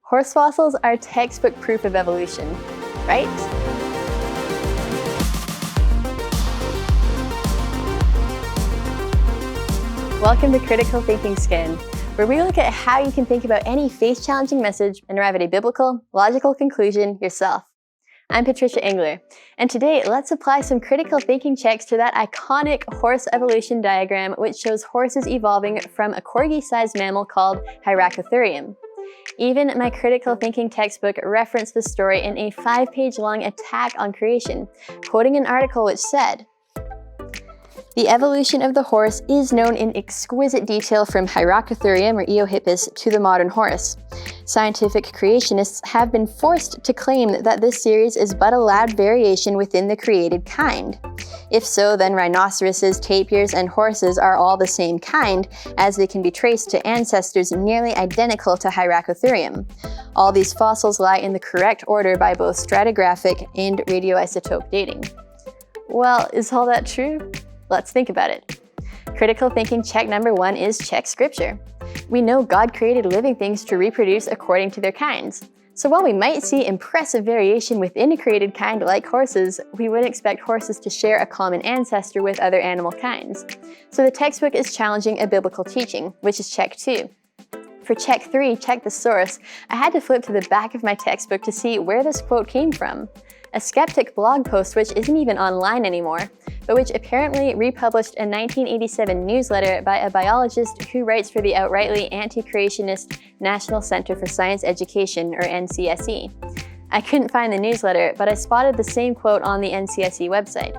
Horse fossils are textbook proof of evolution, right? Welcome to Critical Thinking Scan, where we look at how you can think about any faith-challenging message and arrive at a biblical, logical conclusion yourself. I'm Patricia Engler, and today let's apply some critical thinking checks to that iconic horse evolution diagram which shows horses evolving from a corgi-sized mammal called Hyracotherium. Even my critical thinking textbook referenced the story in a 5-page long attack on creation, quoting an article which said, "The evolution of the horse is known in exquisite detail from Hyracotherium or Eohippus to the modern horse. Scientific creationists have been forced to claim that this series is but a loud variation within the created kind. If so, then rhinoceroses, tapirs, and horses are all the same kind, as they can be traced to ancestors nearly identical to Hyracotherium. All these fossils lie in the correct order by both stratigraphic and radioisotope dating." Well, is all that true? Let's think about it. Critical thinking check number 1 is check scripture. We know God created living things to reproduce according to their kinds. So while we might see impressive variation within a created kind like horses, we wouldn't expect horses to share a common ancestor with other animal kinds. So the textbook is challenging a biblical teaching, which is check 2. For check 3, check the source, I had to flip to the back of my textbook to see where this quote came from. A skeptic blog post which isn't even online anymore, but which apparently republished a 1987 newsletter by a biologist who writes for the outrightly anti-creationist National Center for Science Education, or NCSE. I couldn't find the newsletter, but I spotted the same quote on the NCSE website.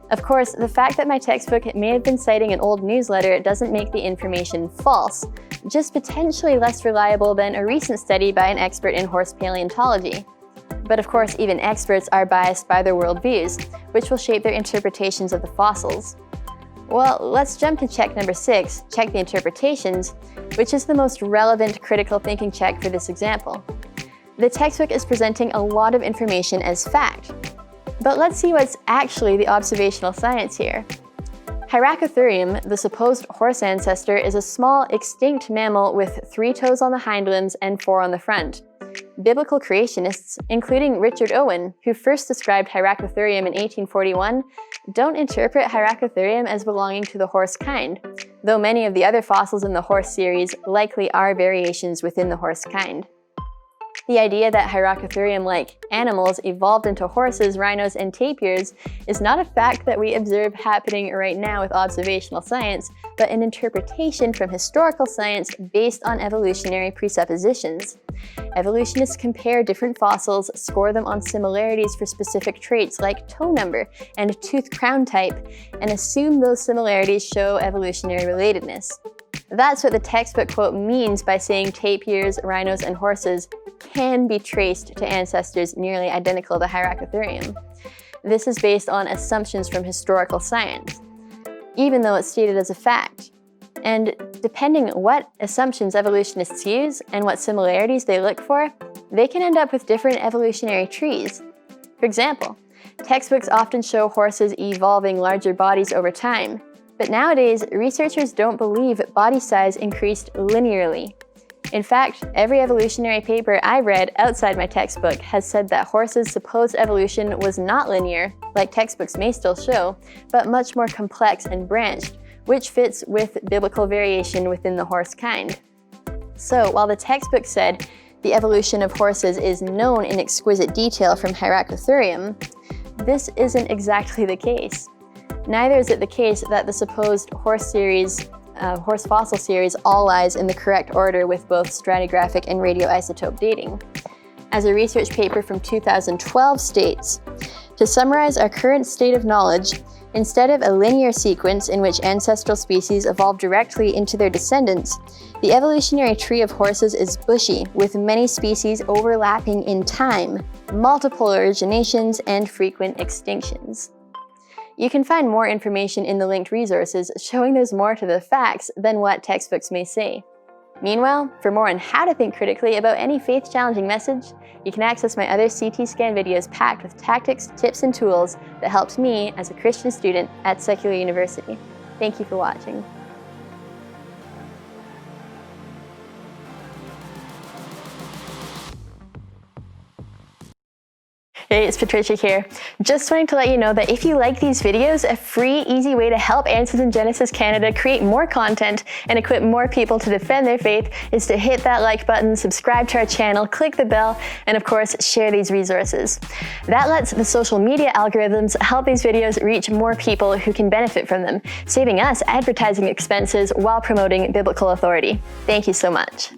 Of course, the fact that my textbook may have been citing an old newsletter doesn't make the information false, just potentially less reliable than a recent study by an expert in horse paleontology. But of course, even experts are biased by their worldviews, which will shape their interpretations of the fossils. Well, let's jump to check number 6, check the interpretations, which is the most relevant critical thinking check for this example. The textbook is presenting a lot of information as fact, but let's see what's actually the observational science here. Hyracotherium, the supposed horse ancestor, is a small, extinct mammal with 3 toes on the hind limbs and 4 on the front. Biblical creationists, including Richard Owen, who first described Hyracotherium in 1841, don't interpret Hyracotherium as belonging to the horse kind, though many of the other fossils in the horse series likely are variations within the horse kind. The idea that Hyracotherium-like animals evolved into horses, rhinos, and tapirs is not a fact that we observe happening right now with observational science, but an interpretation from historical science based on evolutionary presuppositions. Evolutionists compare different fossils, score them on similarities for specific traits like toe number and tooth crown type, and assume those similarities show evolutionary relatedness. That's what the textbook quote means by saying tapirs, rhinos, and horses can be traced to ancestors nearly identical to Hyracotherium. This is based on assumptions from historical science, even though it's stated as a fact. And depending what assumptions evolutionists use and what similarities they look for, they can end up with different evolutionary trees. For example, textbooks often show horses evolving larger bodies over time, but nowadays researchers don't believe body size increased linearly. In fact, every evolutionary paper I've read outside my textbook has said that horses' supposed evolution was not linear, like textbooks may still show, but much more complex and branched, which fits with biblical variation within the horse kind. So, while the textbook said the evolution of horses is known in exquisite detail from Hyracotherium, this isn't exactly the case. Neither is it the case that the supposed horse fossil series all lies in the correct order with both stratigraphic and radioisotope dating. As a research paper from 2012 states, to summarize our current state of knowledge, instead of a linear sequence in which ancestral species evolve directly into their descendants, the evolutionary tree of horses is bushy, with many species overlapping in time, multiple originations, and frequent extinctions. You can find more information in the linked resources showing there's more to the facts than what textbooks may say. Meanwhile, for more on how to think critically about any faith-challenging message, you can access my other CT Scan videos packed with tactics, tips, and tools that helped me as a Christian student at Secular University. Thank you for watching. Hey, it's Patricia here. Just wanting to let you know that if you like these videos, a free, easy way to help Answers in Genesis Canada create more content and equip more people to defend their faith is to hit that like button, subscribe to our channel, click the bell, and of course, share these resources. That lets the social media algorithms help these videos reach more people who can benefit from them, saving us advertising expenses while promoting biblical authority. Thank you so much.